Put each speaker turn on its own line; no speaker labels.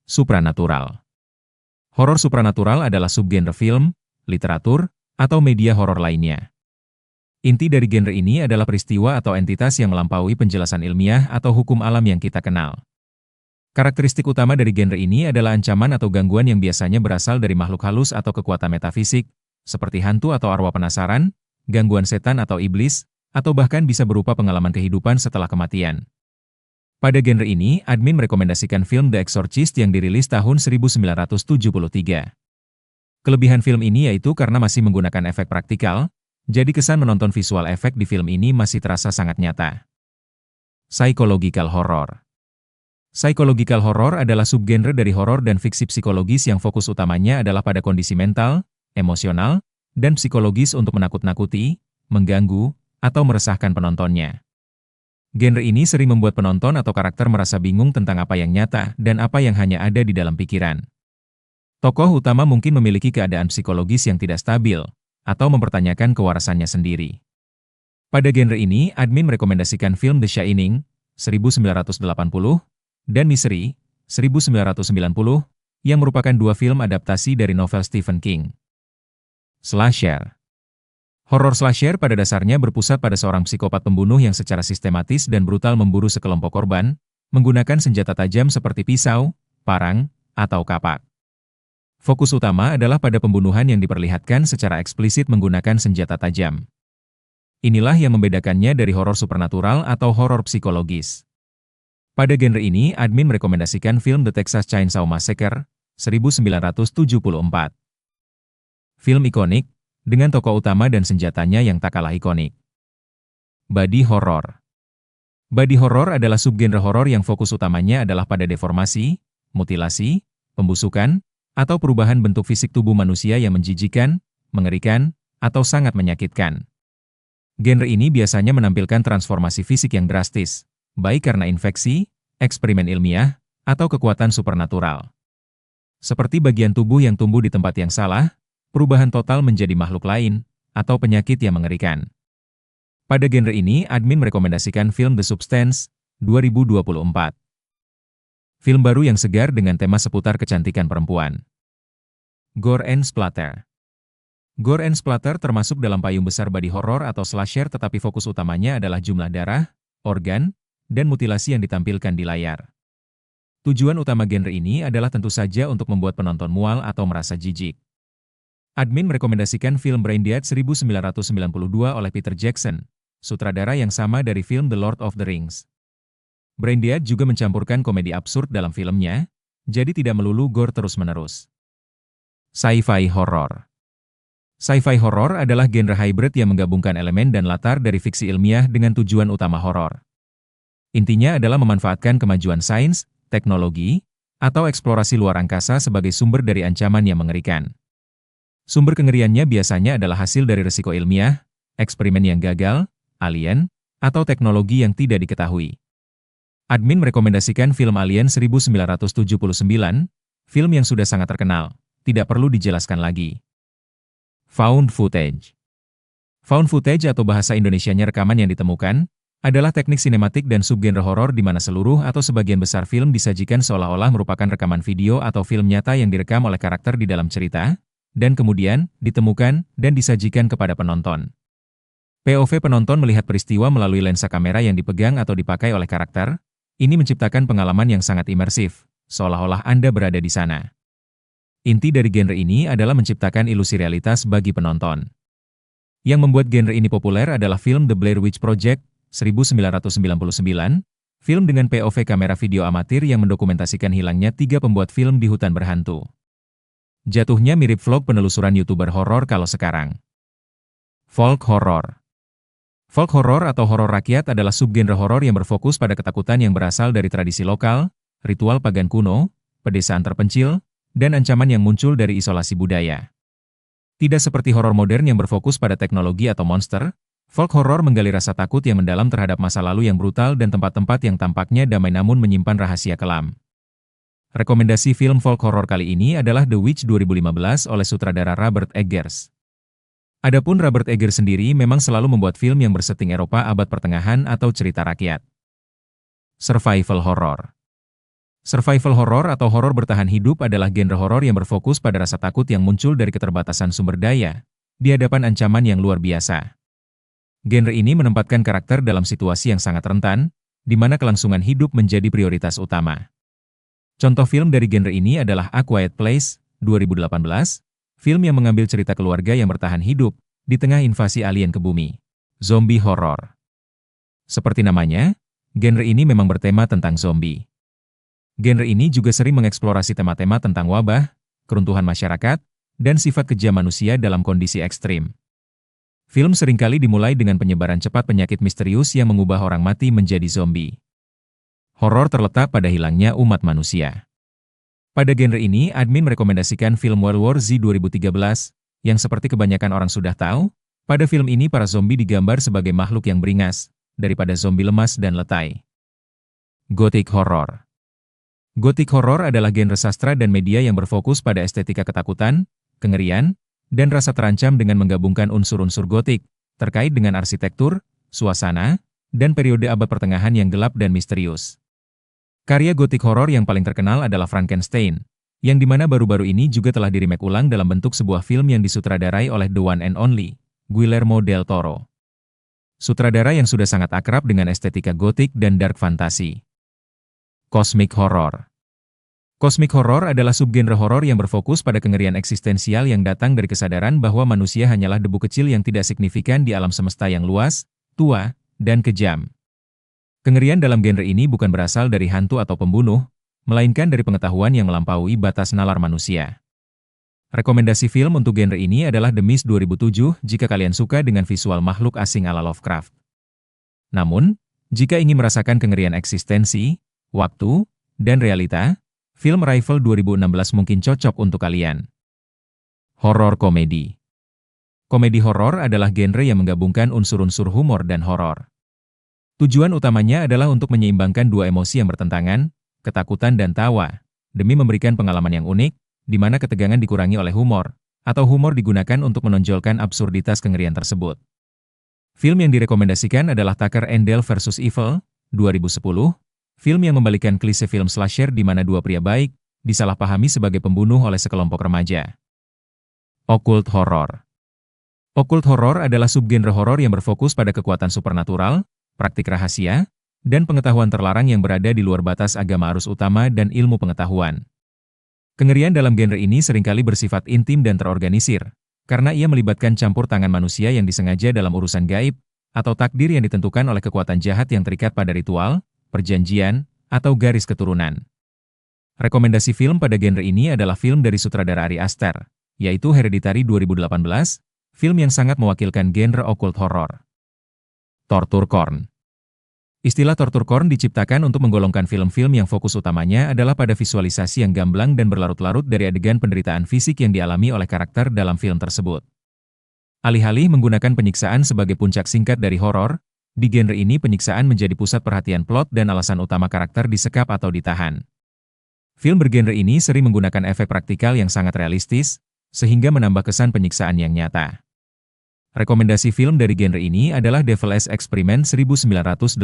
Supranatural. Horor supranatural adalah subgenre film, literatur, atau media horor lainnya. Inti dari genre ini adalah peristiwa atau entitas yang melampaui penjelasan ilmiah atau hukum alam yang kita kenal. Karakteristik utama dari genre ini adalah ancaman atau gangguan yang biasanya berasal dari makhluk halus atau kekuatan metafisik, seperti hantu atau arwah penasaran, gangguan setan atau iblis, atau bahkan bisa berupa pengalaman kehidupan setelah kematian. Pada genre ini, admin merekomendasikan film The Exorcist yang dirilis tahun 1973. Kelebihan film ini yaitu karena masih menggunakan efek praktikal, jadi kesan menonton visual efek di film ini masih terasa sangat nyata. Psychological horror. Psychological horror adalah subgenre dari horor dan fiksi psikologis yang fokus utamanya adalah pada kondisi mental, emosional, dan psikologis untuk menakut-nakuti, mengganggu, atau meresahkan penontonnya. Genre ini sering membuat penonton atau karakter merasa bingung tentang apa yang nyata dan apa yang hanya ada di dalam pikiran. Tokoh utama mungkin memiliki keadaan psikologis yang tidak stabil, atau mempertanyakan kewarasannya sendiri. Pada genre ini, admin merekomendasikan film The Shining, 1980, dan Misery, 1990, yang merupakan dua film adaptasi dari novel Stephen King. Slasher. Horor slasher pada dasarnya berpusat pada seorang psikopat pembunuh yang secara sistematis dan brutal memburu sekelompok korban, menggunakan senjata tajam seperti pisau, parang, atau kapak. Fokus utama adalah pada pembunuhan yang diperlihatkan secara eksplisit menggunakan senjata tajam. Inilah yang membedakannya dari horor supernatural atau horor psikologis. Pada genre ini, admin merekomendasikan film The Texas Chainsaw Massacre, 1974. Film ikonik, dengan tokoh utama dan senjatanya yang tak kalah ikonik. Body horror. Body horror adalah subgenre horor yang fokus utamanya adalah pada deformasi, mutilasi, pembusukan, atau perubahan bentuk fisik tubuh manusia yang menjijikan, mengerikan, atau sangat menyakitkan. Genre ini biasanya menampilkan transformasi fisik yang drastis, baik karena infeksi, eksperimen ilmiah, atau kekuatan supernatural. Seperti bagian tubuh yang tumbuh di tempat yang salah, perubahan total menjadi makhluk lain, atau penyakit yang mengerikan. Pada genre ini, admin merekomendasikan film The Substance, 2024. Film baru yang segar dengan tema seputar kecantikan perempuan. Gore and Splatter. Gore and Splatter termasuk dalam payung besar body horror atau slasher tetapi fokus utamanya adalah jumlah darah, organ, dan mutilasi yang ditampilkan di layar. Tujuan utama genre ini adalah tentu saja untuk membuat penonton mual atau merasa jijik. Admin merekomendasikan film Braindead 1992 oleh Peter Jackson, sutradara yang sama dari film The Lord of the Rings. Braindead juga mencampurkan komedi absurd dalam filmnya, jadi tidak melulu gore terus-menerus. Sci-fi horror. Sci-fi horror adalah genre hybrid yang menggabungkan elemen dan latar dari fiksi ilmiah dengan tujuan utama horor. Intinya adalah memanfaatkan kemajuan sains, teknologi, atau eksplorasi luar angkasa sebagai sumber dari ancaman yang mengerikan. Sumber kengeriannya biasanya adalah hasil dari resiko ilmiah, eksperimen yang gagal, alien, atau teknologi yang tidak diketahui. Admin merekomendasikan film Alien 1979, film yang sudah sangat terkenal, tidak perlu dijelaskan lagi. Found footage. Found footage atau bahasa Indonesianya rekaman yang ditemukan, adalah teknik sinematik dan subgenre horor di mana seluruh atau sebagian besar film disajikan seolah-olah merupakan rekaman video atau film nyata yang direkam oleh karakter di dalam cerita, dan kemudian ditemukan dan disajikan kepada penonton. POV penonton melihat peristiwa melalui lensa kamera yang dipegang atau dipakai oleh karakter, ini menciptakan pengalaman yang sangat imersif, seolah-olah Anda berada di sana. Inti dari genre ini adalah menciptakan ilusi realitas bagi penonton. Yang membuat genre ini populer adalah film The Blair Witch Project, 1999, film dengan POV kamera video amatir yang mendokumentasikan hilangnya 3 pembuat film di hutan berhantu. Jatuhnya mirip vlog penelusuran YouTuber horor kalau sekarang. Folk horror. Folk horror atau horor rakyat adalah subgenre horor yang berfokus pada ketakutan yang berasal dari tradisi lokal, ritual pagan kuno, pedesaan terpencil, dan ancaman yang muncul dari isolasi budaya. Tidak seperti horor modern yang berfokus pada teknologi atau monster, folk horror menggali rasa takut yang mendalam terhadap masa lalu yang brutal dan tempat-tempat yang tampaknya damai namun menyimpan rahasia kelam. Rekomendasi film folk horror kali ini adalah The Witch 2015 oleh sutradara Robert Eggers. Adapun Robert Eggers sendiri memang selalu membuat film yang bersetting Eropa abad pertengahan atau cerita rakyat. Survival horror. Survival horror atau horor bertahan hidup adalah genre horor yang berfokus pada rasa takut yang muncul dari keterbatasan sumber daya di hadapan ancaman yang luar biasa. Genre ini menempatkan karakter dalam situasi yang sangat rentan, di mana kelangsungan hidup menjadi prioritas utama. Contoh film dari genre ini adalah A Quiet Place, 2018, film yang mengambil cerita keluarga yang bertahan hidup di tengah invasi alien ke bumi. Zombie horror. Seperti namanya, genre ini memang bertema tentang zombie. Genre ini juga sering mengeksplorasi tema-tema tentang wabah, keruntuhan masyarakat, dan sifat kejam manusia dalam kondisi ekstrim. Film seringkali dimulai dengan penyebaran cepat penyakit misterius yang mengubah orang mati menjadi zombie. Horor terletak pada hilangnya umat manusia. Pada genre ini, admin merekomendasikan film World War Z 2013, yang seperti kebanyakan orang sudah tahu, pada film ini para zombie digambar sebagai makhluk yang beringas, daripada zombie lemas dan letai. Gothic horror. Gothic horror adalah genre sastra dan media yang berfokus pada estetika ketakutan, kengerian, dan rasa terancam dengan menggabungkan unsur-unsur gotik, terkait dengan arsitektur, suasana, dan periode abad pertengahan yang gelap dan misterius. Karya Gothic horror yang paling terkenal adalah Frankenstein, yang dimana baru-baru ini juga telah diremake ulang dalam bentuk sebuah film yang disutradarai oleh the one and only, Guillermo del Toro. Sutradara yang sudah sangat akrab dengan estetika gotik dan dark fantasy. Cosmic horror. Cosmic horror adalah subgenre horor yang berfokus pada kengerian eksistensial yang datang dari kesadaran bahwa manusia hanyalah debu kecil yang tidak signifikan di alam semesta yang luas, tua, dan kejam. Kengerian dalam genre ini bukan berasal dari hantu atau pembunuh, melainkan dari pengetahuan yang melampaui batas nalar manusia. Rekomendasi film untuk genre ini adalah The Mist 2007 jika kalian suka dengan visual makhluk asing ala Lovecraft. Namun, jika ingin merasakan kengerian eksistensi, waktu, dan realita, film Arrival 2016 mungkin cocok untuk kalian. Horor komedi. Komedi horor adalah genre yang menggabungkan unsur-unsur humor dan horor. Tujuan utamanya adalah untuk menyeimbangkan dua emosi yang bertentangan, ketakutan dan tawa, demi memberikan pengalaman yang unik, di mana ketegangan dikurangi oleh humor, atau humor digunakan untuk menonjolkan absurditas kengerian tersebut. Film yang direkomendasikan adalah Tucker and Dale vs. Evil, 2010, film yang membalikan klise film slasher di mana dua pria baik disalahpahami sebagai pembunuh oleh sekelompok remaja. Occult horror. Occult horror adalah subgenre horor yang berfokus pada kekuatan supernatural, praktik rahasia, dan pengetahuan terlarang yang berada di luar batas agama arus utama dan ilmu pengetahuan. Kengerian dalam genre ini seringkali bersifat intim dan terorganisir, karena ia melibatkan campur tangan manusia yang disengaja dalam urusan gaib, atau takdir yang ditentukan oleh kekuatan jahat yang terikat pada ritual, perjanjian, atau garis keturunan. Rekomendasi film pada genre ini adalah film dari sutradara Ari Aster, yaitu Hereditary 2018, film yang sangat mewakilkan genre occult horror. Torture porn. Istilah torture porn diciptakan untuk menggolongkan film-film yang fokus utamanya adalah pada visualisasi yang gamblang dan berlarut-larut dari adegan penderitaan fisik yang dialami oleh karakter dalam film tersebut. Alih-alih menggunakan penyiksaan sebagai puncak singkat dari horor, di genre ini penyiksaan menjadi pusat perhatian plot dan alasan utama karakter disekap atau ditahan. Film bergenre ini sering menggunakan efek praktikal yang sangat realistis, sehingga menambah kesan penyiksaan yang nyata. Rekomendasi film dari genre ini adalah Devil's Experiment 1985.